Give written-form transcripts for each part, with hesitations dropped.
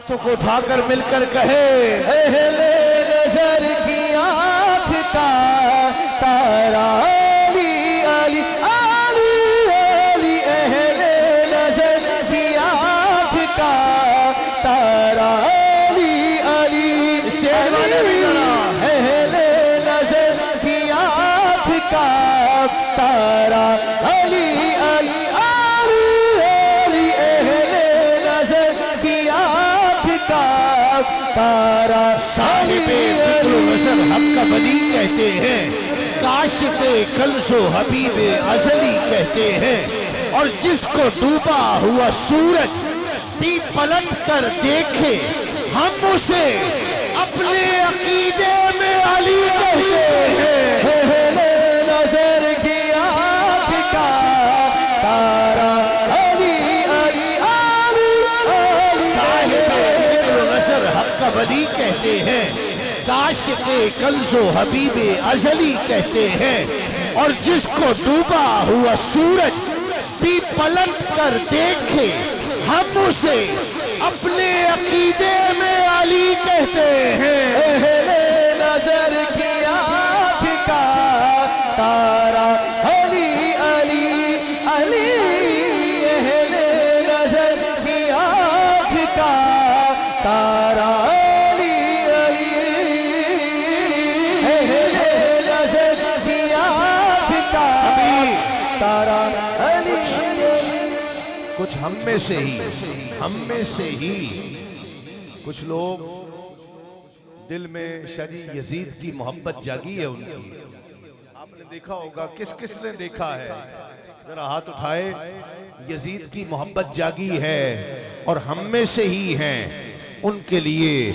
ہاتھوں کو اٹھا کر مل کر کہے اہل نظر کی آنکھ کا تارا علی علی علی علی اہل نظر کی آنکھ کا تارا علی علی اسٹیج والے بھی ذرا اہل نظر کی آنکھ کا تارا علی علی علی اہل نظر کی آنکھ کا تارا صاحب فکر و نظر حق کا ولی کہتے ہیں، کاشف کنز و حبیب ازلی کہتے ہیں، اور جس کو ڈوبا ہوا سورج بھی پلٹ کر دیکھے ہم اسے اپنے عقیدے میں علی کہتے ہیں۔ اہل نظر کی آنکھ کا تارا علی علی علی صاحب فکر و نظر حق کا ولی کہتے ہیں، کاشف کنز و حبیب ازلی کہتے ہیں، اور جس کو ڈوبا ہوا سورج بھی پلٹ کر دیکھے ہم اسے اپنے عقیدے میں علی کہتے ہیں۔ اہل نظر کی آنکھ کا تارا علی علی علی اہل نظر کی آنکھ کا تارا علی علی اہل نظر کی آنکھ کا تارا علی کچھ ہم میں سے ہی کچھ لوگ دل میں شری یزید کی محبت جاگی ہے ان کی۔ آپ نے دیکھا ہوگا، کس کس نے دیکھا ہے؟ ذرا ہاتھ اٹھائے۔ یزید کی محبت جاگی ہے، اور ہم میں سے ہی ہیں ان کے لیے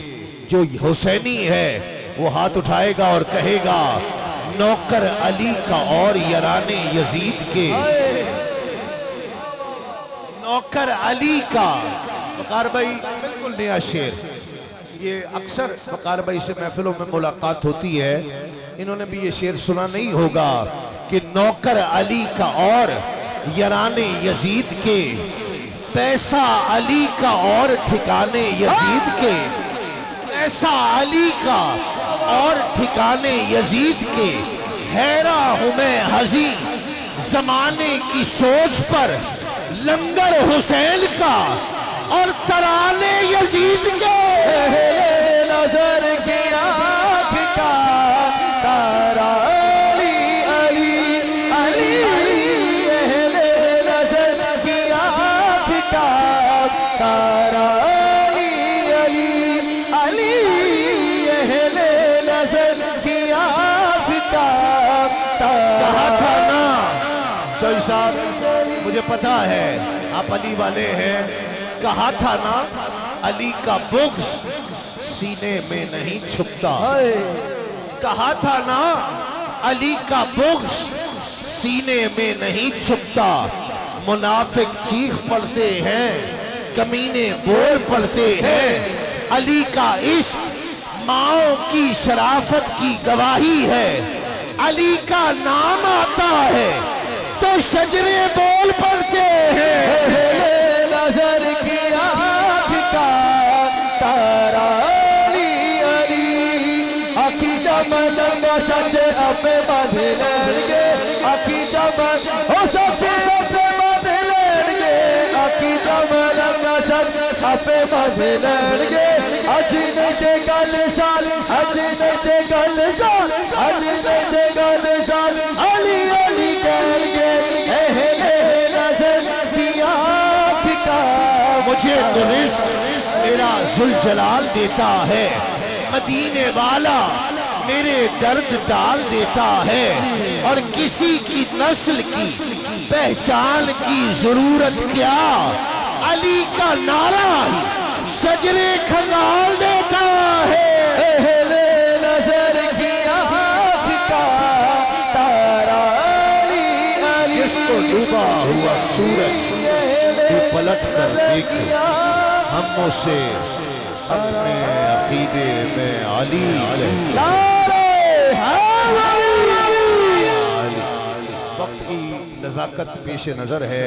جو حسینی ہے وہ ہاتھ اٹھائے گا اور کہے گا نوکر علی کا اور یاران یزید کے، نوکر علی کا۔ وقار بھائی بالکل نیا شعر، یہ اکثر وقار بھائی سے محفلوں میں ملاقات ہوتی ہے، انہوں نے بھی یہ شعر سنا نہیں ہوگا کہ نوکر علی کا اور یاران یزید کے، پیسہ علی کا اور ٹھکانے یزید کے، پیسہ علی کا اور ٹھکانے یزید کے، حیران ہوں میں حزین زمانے کی سوچ پر، لنگر حسین کا اور ترانے یزید کے۔ اہل نظر کی آنکھ کا تارا علی علی علی اہل نظر کی آنکھ کا تارا علی علی علی اہل نظر کی آنکھ کا کہا تارا تھا نا چوئی صاحب، مجھے پتا ہے آپ علی والے ہیں، کہا تھا نا علی کا بغض سینے میں نہیں چھپتا، کہا تھا نا علی کا بغض سینے میں نہیں چھپتا، منافق چیخ پڑتے ہیں، کمینے بول پڑتے ہیں، علی کا عشق ماؤں کی شرافت کی گواہی ہے، علی کا نام آتا ہے تو شجرے بول پڑتے ہیں۔ اہل نظر کی آنکھ کا تارا علی علی آنکھی جمل سچ اپنے بدھ لیں گے، آنکھی جمل ہو سچ بدھ لیں گے، آنکھی جمل سچ اپنے بدھ لیں گے، اج نیچے گل سال، اج نیچے گل سال، اج نیچے گل سال، علی علی کہیں گے۔ اہل نظر کی آنکھ کا مجھے تو رزق میرا ذوالجلال دیتا ہے، مدینے والا میرے درد ڈال دیتا ہے، اور کسی کی نسل کی پہچان کی ضرورت کیا، علی کا نعرہ ہی شجرے کھنگال دیتا ہے۔ اہل نظر کی آنکھ کا تارا علی علی جس کو ڈوبا ہوا سورج بھی پلٹ کر دیکھے ہم اسے اپنے عقیدے میں علی وقت کی نزاکت پیش نظر ہے۔